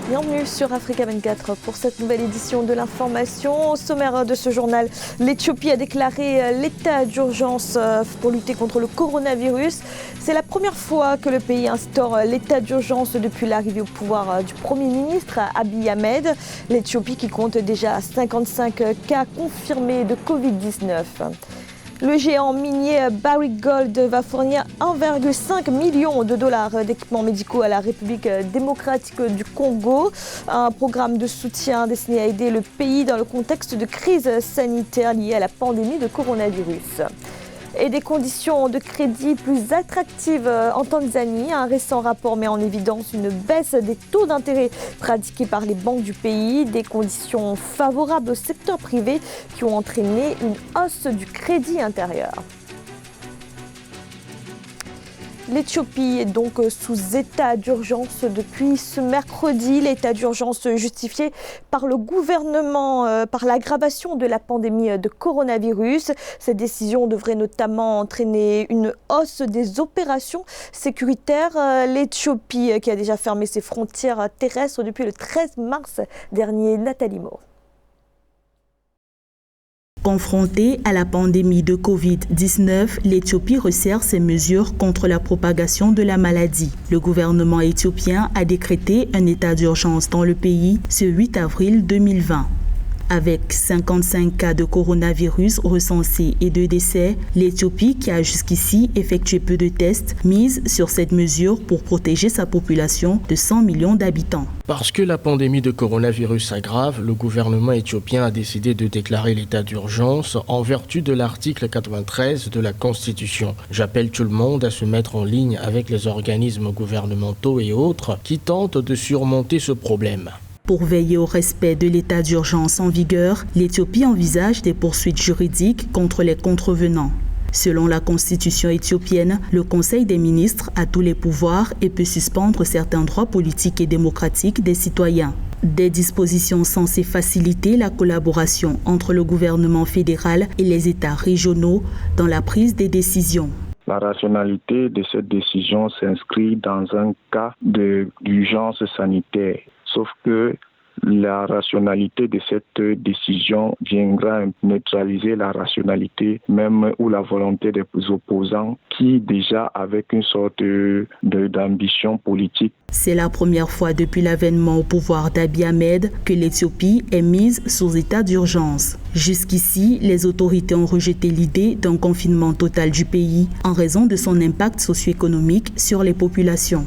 Bienvenue sur Africa 24 pour cette nouvelle édition de l'information. Au sommaire de ce journal, l'Éthiopie a déclaré l'état d'urgence pour lutter contre le coronavirus. C'est la première fois que le pays instaure l'état d'urgence depuis l'arrivée au pouvoir du Premier ministre Abiy Ahmed. L'Éthiopie qui compte déjà 55 cas confirmés de Covid-19. Le géant minier Barrick Gold va fournir 1,5 million de dollars d'équipements médicaux à la République démocratique du Congo. Un programme de soutien destiné à aider le pays dans le contexte de crise sanitaire liée à la pandémie de coronavirus. Et des conditions de crédit plus attractives en Tanzanie. Un récent rapport met en évidence une baisse des taux d'intérêt pratiqués par les banques du pays, des conditions favorables au secteur privé qui ont entraîné une hausse du crédit intérieur. L'Éthiopie est donc sous état d'urgence depuis ce mercredi. L'état d'urgence justifié par le gouvernement par l'aggravation de la pandémie de coronavirus. Cette décision devrait notamment entraîner une hausse des opérations sécuritaires. L'Éthiopie qui a déjà fermé ses frontières terrestres depuis le 13 mars dernier. Nathalie Moore. Confrontée à la pandémie de Covid-19, l'Éthiopie resserre ses mesures contre la propagation de la maladie. Le gouvernement éthiopien a décrété un état d'urgence dans le pays ce 8 avril 2020. Avec 55 cas de coronavirus recensés et 2 décès, l'Éthiopie, qui a jusqu'ici effectué peu de tests, mise sur cette mesure pour protéger sa population de 100 millions d'habitants. Parce que la pandémie de coronavirus s'aggrave, le gouvernement éthiopien a décidé de déclarer l'état d'urgence en vertu de l'article 93 de la Constitution. J'appelle tout le monde à se mettre en ligne avec les organismes gouvernementaux et autres qui tentent de surmonter ce problème. Pour veiller au respect de l'état d'urgence en vigueur, l'Éthiopie envisage des poursuites juridiques contre les contrevenants. Selon la constitution éthiopienne, le Conseil des ministres a tous les pouvoirs et peut suspendre certains droits politiques et démocratiques des citoyens. Des dispositions censées faciliter la collaboration entre le gouvernement fédéral et les États régionaux dans la prise des décisions. La rationalité de cette décision s'inscrit dans un cas d'urgence sanitaire. Sauf que la rationalité de cette décision viendra neutraliser la rationalité même ou la volonté des opposants qui déjà avec une sorte d'ambition politique. C'est la première fois depuis l'avènement au pouvoir d'Abiy Ahmed que l'Éthiopie est mise sous état d'urgence. Jusqu'ici, les autorités ont rejeté l'idée d'un confinement total du pays en raison de son impact socio-économique sur les populations.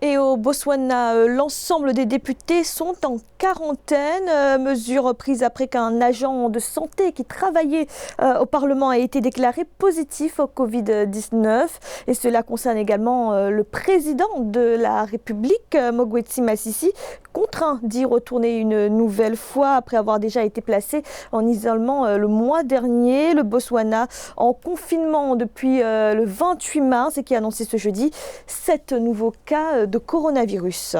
Et au Botswana, l'ensemble des députés sont en quarantaine, mesure prise après qu'un agent de santé qui travaillait au Parlement a été déclaré positif au Covid-19. Et cela concerne également le président de la République, Mokgweetsi Masisi, contraint d'y retourner une nouvelle fois après avoir déjà été placé en isolement le mois dernier. Le Botswana en confinement depuis le 28 mars et qui a annoncé ce jeudi 7 nouveaux cas de coronavirus.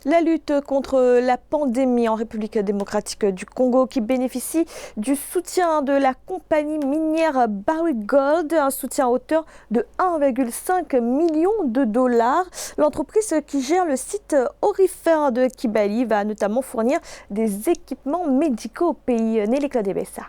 La lutte contre la pandémie en République démocratique du Congo qui bénéficie du soutien de la compagnie minière Barrick Gold, un soutien à hauteur de 1,5 million de dollars. L'entreprise qui gère le site aurifère de Kibali va notamment fournir des équipements médicaux au pays. Nelly Cladebessa.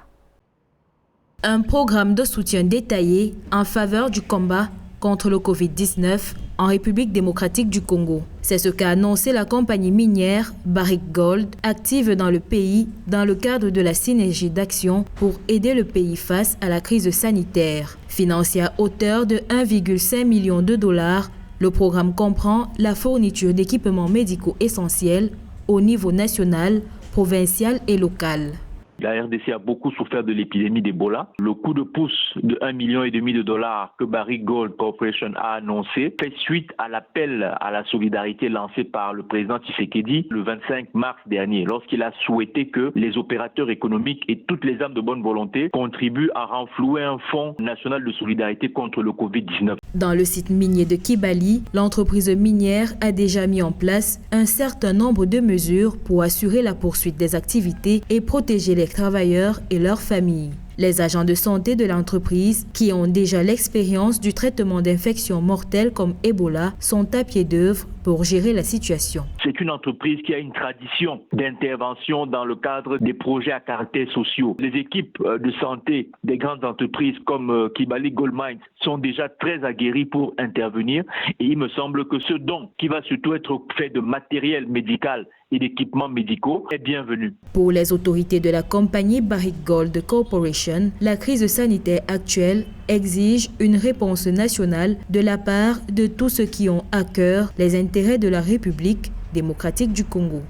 Un programme de soutien détaillé en faveur du combat contre le Covid-19 en République démocratique du Congo. C'est ce qu'a annoncé la compagnie minière Barrick Gold, active dans le pays dans le cadre de la synergie d'action pour aider le pays face à la crise sanitaire. Financé à hauteur de 1,5 million de dollars, le programme comprend la fourniture d'équipements médicaux essentiels au niveau national, provincial et local. La RDC a beaucoup souffert de l'épidémie d'Ebola. Le coup de pouce de 1,5 million de dollars que Barrick Gold Corporation a annoncé fait suite à l'appel à la solidarité lancé par le président Tshisekedi le 25 mars dernier, lorsqu'il a souhaité que les opérateurs économiques et toutes les âmes de bonne volonté contribuent à renflouer un fonds national de solidarité contre le Covid-19. Dans le site minier de Kibali, l'entreprise minière a déjà mis en place un certain nombre de mesures pour assurer la poursuite des activités et protéger les travailleurs et leurs familles. Les agents de santé de l'entreprise, qui ont déjà l'expérience du traitement d'infections mortelles comme Ebola, sont à pied d'œuvre pour gérer la situation. C'est une entreprise qui a une tradition d'intervention dans le cadre des projets à caractère sociaux. Les équipes de santé des grandes entreprises comme Kibali Gold Mines sont déjà très aguerries pour intervenir et il me semble que ce don qui va surtout être fait de matériel médical et d'équipements médicaux est bienvenu. Pour les autorités de la compagnie Barrick Gold Corporation, la crise sanitaire actuelle exige une réponse nationale de la part de tous ceux qui ont à cœur les intérêts de la République démocratique du Congo.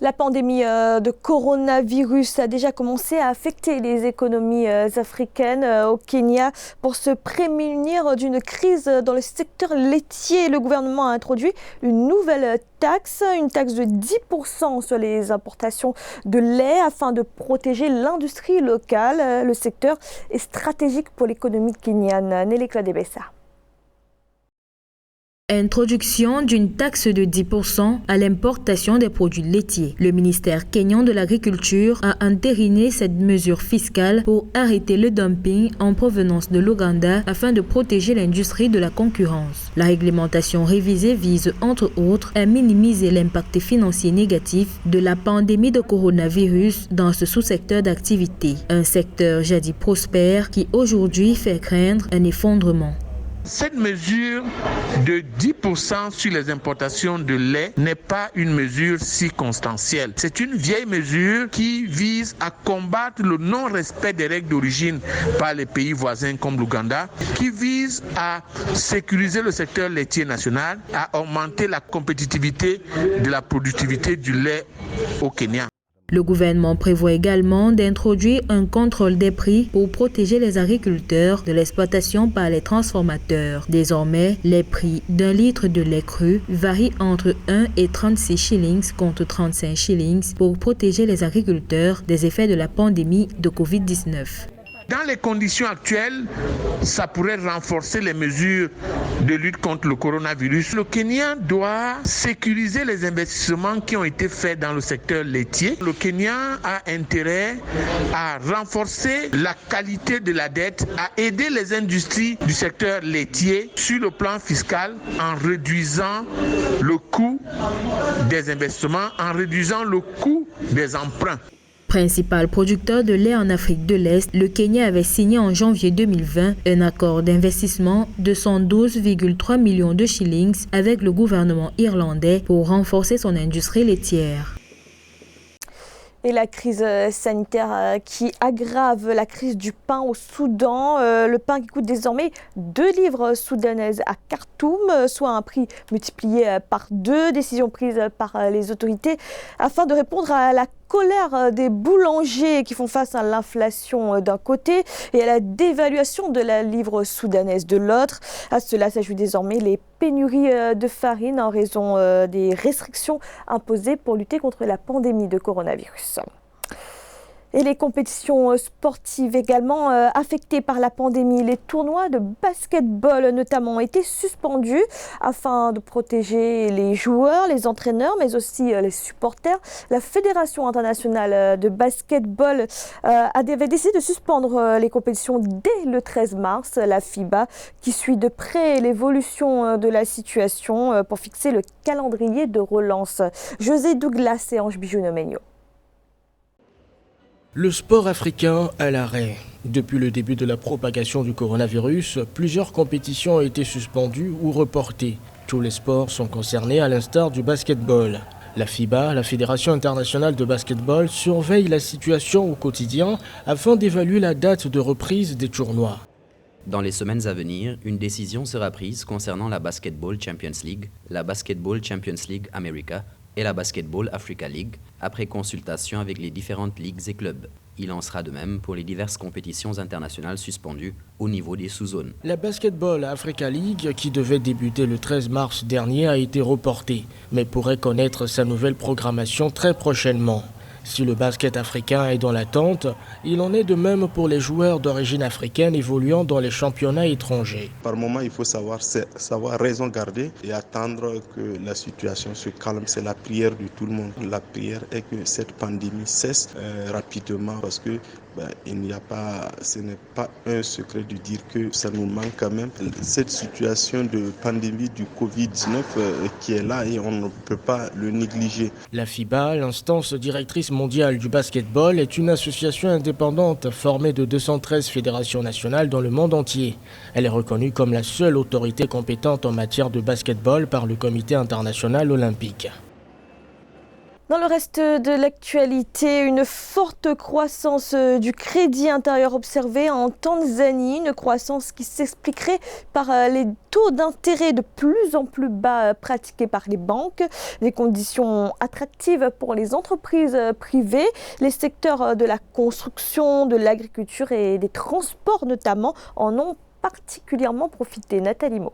La pandémie de coronavirus a déjà commencé à affecter les économies africaines. Au Kenya, pour se prémunir d'une crise dans le secteur laitier, le gouvernement a introduit une nouvelle taxe, une taxe de 10% sur les importations de lait afin de protéger l'industrie locale. Le secteur est stratégique pour l'économie kenyane. Nelly Kladebessa. Introduction d'une taxe de 10% à l'importation des produits laitiers. Le ministère kényan de l'Agriculture a entériné cette mesure fiscale pour arrêter le dumping en provenance de l'Ouganda afin de protéger l'industrie de la concurrence. La réglementation révisée vise, entre autres, à minimiser l'impact financier négatif de la pandémie de coronavirus dans ce sous-secteur d'activité. Un secteur jadis prospère qui aujourd'hui fait craindre un effondrement. Cette mesure de 10% sur les importations de lait n'est pas une mesure circonstancielle. C'est une vieille mesure qui vise à combattre le non-respect des règles d'origine par les pays voisins comme l'Ouganda, qui vise à sécuriser le secteur laitier national, à augmenter la compétitivité de la productivité du lait au Kenya. Le gouvernement prévoit également d'introduire un contrôle des prix pour protéger les agriculteurs de l'exploitation par les transformateurs. Désormais, les prix d'un litre de lait cru varient entre 1 et 36 shillings contre 35 shillings pour protéger les agriculteurs des effets de la pandémie de Covid-19. Dans les conditions actuelles, ça pourrait renforcer les mesures de lutte contre le coronavirus. Le Kenya doit sécuriser les investissements qui ont été faits dans le secteur laitier. Le Kenya a intérêt à renforcer la qualité de la dette, à aider les industries du secteur laitier sur le plan fiscal en réduisant le coût des investissements, en réduisant le coût des emprunts. Principal producteur de lait en Afrique de l'Est, le Kenya avait signé en janvier 2020 un accord d'investissement de 112,3 millions de shillings avec le gouvernement irlandais pour renforcer son industrie laitière. Et la crise sanitaire qui aggrave la crise du pain au Soudan. Le pain qui coûte désormais 2 livres soudanaises à Khartoum, soit un prix multiplié par 2. Décision prise par les autorités afin de répondre à la colère des boulangers qui font face à l'inflation d'un côté et à la dévaluation de la livre soudanaise de l'autre. À cela s'ajoutent désormais les pénuries de farine en raison des restrictions imposées pour lutter contre la pandémie de coronavirus. Et les compétitions sportives également affectées par la pandémie. Les tournois de basketball notamment ont été suspendus afin de protéger les joueurs, les entraîneurs, mais aussi les supporters. La Fédération internationale de basketball avait décidé de suspendre les compétitions dès le 13 mars. La FIBA qui suit de près l'évolution de la situation pour fixer le calendrier de relance. José Douglas et Ange Bijounomenio. Le sport africain à l'arrêt. Depuis le début de la propagation du coronavirus, plusieurs compétitions ont été suspendues ou reportées. Tous les sports sont concernés à l'instar du basketball. La FIBA, la Fédération internationale de basketball, surveille la situation au quotidien afin d'évaluer la date de reprise des tournois. Dans les semaines à venir, une décision sera prise concernant la Basketball Champions League, la Basketball Champions League America et la Basketball Africa League, après consultation avec les différentes ligues et clubs. Il en sera de même pour les diverses compétitions internationales suspendues au niveau des sous-zones. La Basketball Africa League, qui devait débuter le 13 mars dernier, a été reportée, mais pourrait connaître sa nouvelle programmation très prochainement. Si le basket africain est dans l'attente, il en est de même pour les joueurs d'origine africaine évoluant dans les championnats étrangers. Par moment, il faut savoir raison garder et attendre que la situation se calme. C'est la prière de tout le monde. La prière est que cette pandémie cesse rapidement parce que ce n'est pas un secret de dire que ça nous manque quand même. Cette situation de pandémie du Covid-19 qui est là et on ne peut pas le négliger. La FIBA, l'instance directrice mondiale du basketball, est une association indépendante formée de 213 fédérations nationales dans le monde entier. Elle est reconnue comme la seule autorité compétente en matière de basketball par le Comité international olympique. Dans le reste de l'actualité, une forte croissance du crédit intérieur observée en Tanzanie, une croissance qui s'expliquerait par les taux d'intérêt de plus en plus bas pratiqués par les banques, des conditions attractives pour les entreprises privées, les secteurs de la construction, de l'agriculture et des transports notamment en ont particulièrement profité. Nathalie Mo.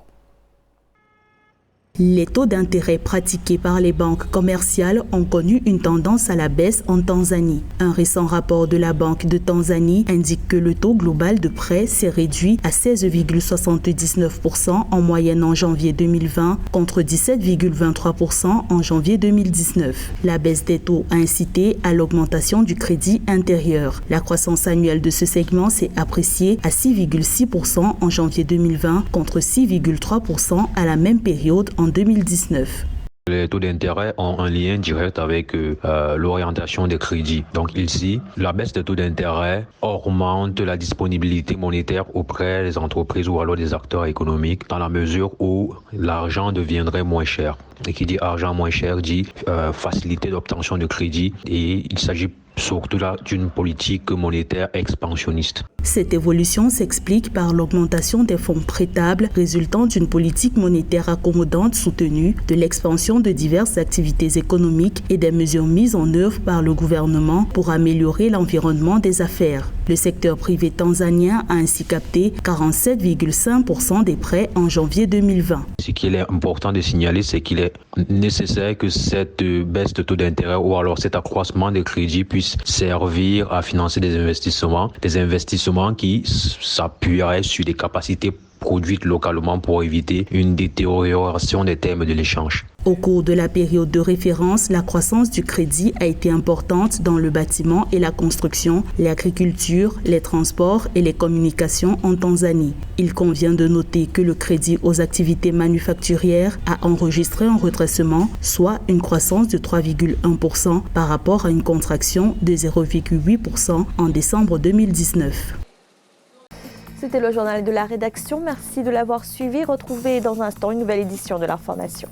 Les taux d'intérêt pratiqués par les banques commerciales ont connu une tendance à la baisse en Tanzanie. Un récent rapport de la Banque de Tanzanie indique que le taux global de prêt s'est réduit à 16,79% en moyenne en janvier 2020 contre 17,23% en janvier 2019. La baisse des taux a incité à l'augmentation du crédit intérieur. La croissance annuelle de ce segment s'est appréciée à 6,6% en janvier 2020 contre 6,3% à la même période en 2019. Les taux d'intérêt ont un lien direct avec l'orientation des crédits. Donc ici, la baisse des taux d'intérêt augmente la disponibilité monétaire auprès des entreprises ou alors des acteurs économiques dans la mesure où l'argent deviendrait moins cher. Et qui dit argent moins cher dit facilité d'obtention de crédit et il s'agit surtout là d'une politique monétaire expansionniste. Cette évolution s'explique par l'augmentation des fonds prêtables résultant d'une politique monétaire accommodante soutenue, de l'expansion de diverses activités économiques et des mesures mises en œuvre par le gouvernement pour améliorer l'environnement des affaires. Le secteur privé tanzanien a ainsi capté 47,5% des prêts en janvier 2020. Ce qu'il est important de signaler, c'est qu'il est nécessaire que cette baisse de taux d'intérêt ou alors cet accroissement des crédits puisse servir à financer des investissements qui s'appuieraient sur des capacités produites localement pour éviter une détérioration des termes de l'échange. Au cours de la période de référence, la croissance du crédit a été importante dans le bâtiment et la construction, l'agriculture, les transports et les communications en Tanzanie. Il convient de noter que le crédit aux activités manufacturières a enregistré un redressement, soit une croissance de 3,1% par rapport à une contraction de 0,8% en décembre 2019. C'était le journal de la rédaction. Merci de l'avoir suivi. Retrouvez dans un instant une nouvelle édition de l'information.